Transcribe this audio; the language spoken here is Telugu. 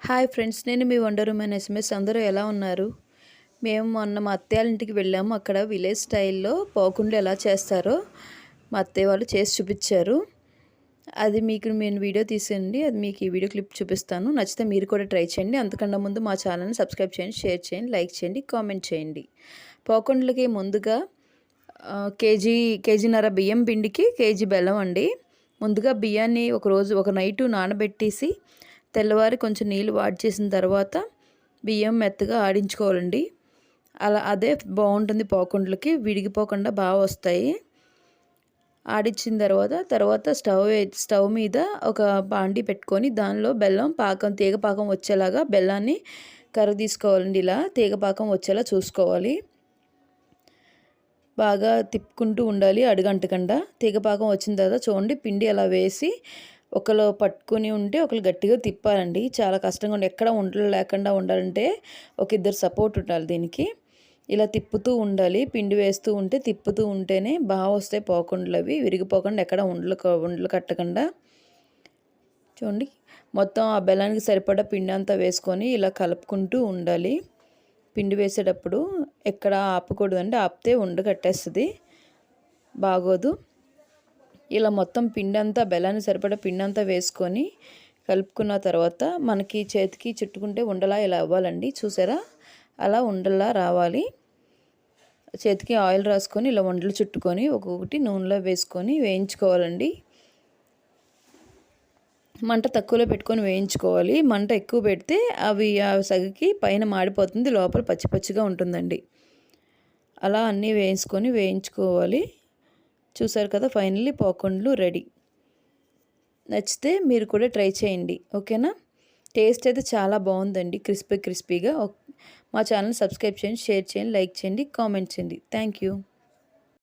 హాయ్ ఫ్రెండ్స్, నేను మీ వండర్ ఉమెన్ ఎస్ఎంఎస్. అందరూ ఎలా ఉన్నారు? మేము మొన్న మా అత్తయ్య వాళ్ళ ఇంటికి వెళ్ళాము. అక్కడ విలేజ్ స్టైల్లో పోకుండలు ఎలా చేస్తారో మా అత్తయ్య వాళ్ళు చేసి చూపించారు. అది మీకు నేను వీడియో తీసేయండి, అది మీకు ఈ వీడియో క్లిప్ చూపిస్తాను. నచ్చితే మీరు కూడా ట్రై చేయండి. అంతకన్నా ముందు మా ఛానల్ని సబ్స్క్రైబ్ చేయండి, షేర్ చేయండి, లైక్ చేయండి, కామెంట్ చేయండి. పోకుండలకి ముందుగా కేజీన్నర బియ్యం పిండికి కేజీ బెల్లం అండి. ముందుగా బియ్యాన్ని ఒక నైటు నానబెట్టేసి తెల్లవారి కొంచెం నీళ్ళు వాడి చేసిన తర్వాత బియ్యం మెత్తగా ఆడించుకోవాలండి. అదే బాగుంటుంది. పోకుండలకి విడిగిపోకుండా బాగా వస్తాయి. ఆడించిన తర్వాత స్టవ్ మీద ఒక బాండీ పెట్టుకొని దానిలో బెల్లం పాకం తీగ పాకం వచ్చేలాగా బెల్లాన్ని తీసుకోవాలండి. ఇలా తీగ పాకం వచ్చేలా చూసుకోవాలి. బాగా తిప్పుకుంటూ ఉండాలి అడుగంటకుండా. తీగ పాకం వచ్చిన తర్వాత చూడండి, పిండి అలా వేసి ఒకరు పట్టుకుని ఉంటే ఒకరు గట్టిగా తిప్పాలండి. చాలా కష్టంగా ఉండి ఎక్కడ ఉండలు లేకుండా ఉండాలంటే ఒక ఇద్దరు సపోర్ట్ ఉండాలి దీనికి. ఇలా తిప్పుతూ ఉండాలి. పిండి వేస్తూ ఉంటే తిప్పుతూ ఉంటేనే బాగా వస్తాయి పోకుండలు. అవి విరిగిపోకుండా ఎక్కడ ఉండలు కట్టకుండా. చూడండి, మొత్తం ఆ బెల్లానికి సరిపడా పిండి అంతా వేసుకొని ఇలా కలుపుకుంటూ ఉండాలి. పిండి వేసేటప్పుడు ఎక్కడ ఆపకూడదండి, ఆపితే ఉండ కట్టేస్తుంది, బాగోదు. ఇలా మొత్తం పిండి అంతా బెల్లాన్ని సరిపడా పిండి అంతా వేసుకొని కలుపుకున్న తర్వాత మనకి చేతికి చుట్టుకుంటే ఉండలా ఇలా అవ్వాలండి. చూసారా, అలా ఉండలా రావాలి. చేతికి ఆయిల్ రాసుకొని ఇలా ఉండలు చుట్టుకొని ఒక్కొక్కటి నూనెలో వేసుకొని వేయించుకోవాలండి. మంట తక్కువలో పెట్టుకొని వేయించుకోవాలి. మంట ఎక్కువ పెడితే అవి ఆ సగకి పైన మాడిపోతుంది, లోపల పచ్చి పచ్చిగా ఉంటుందండి. అలా అన్నీ వేయించుకోవాలి. చూసారు కదా, ఫైనల్లీ పోకుండలు రెడీ. నచ్చితే మీరు కూడా ట్రై చేయండి, ఓకేనా? టేస్ట్ అయితే చాలా బాగుందండి, క్రిస్పీగా. మా ఛానల్ సబ్స్క్రైబ్ చేయండి, షేర్ చేయండి, లైక్ చేయండి, కామెంట్ చేయండి. Thank you.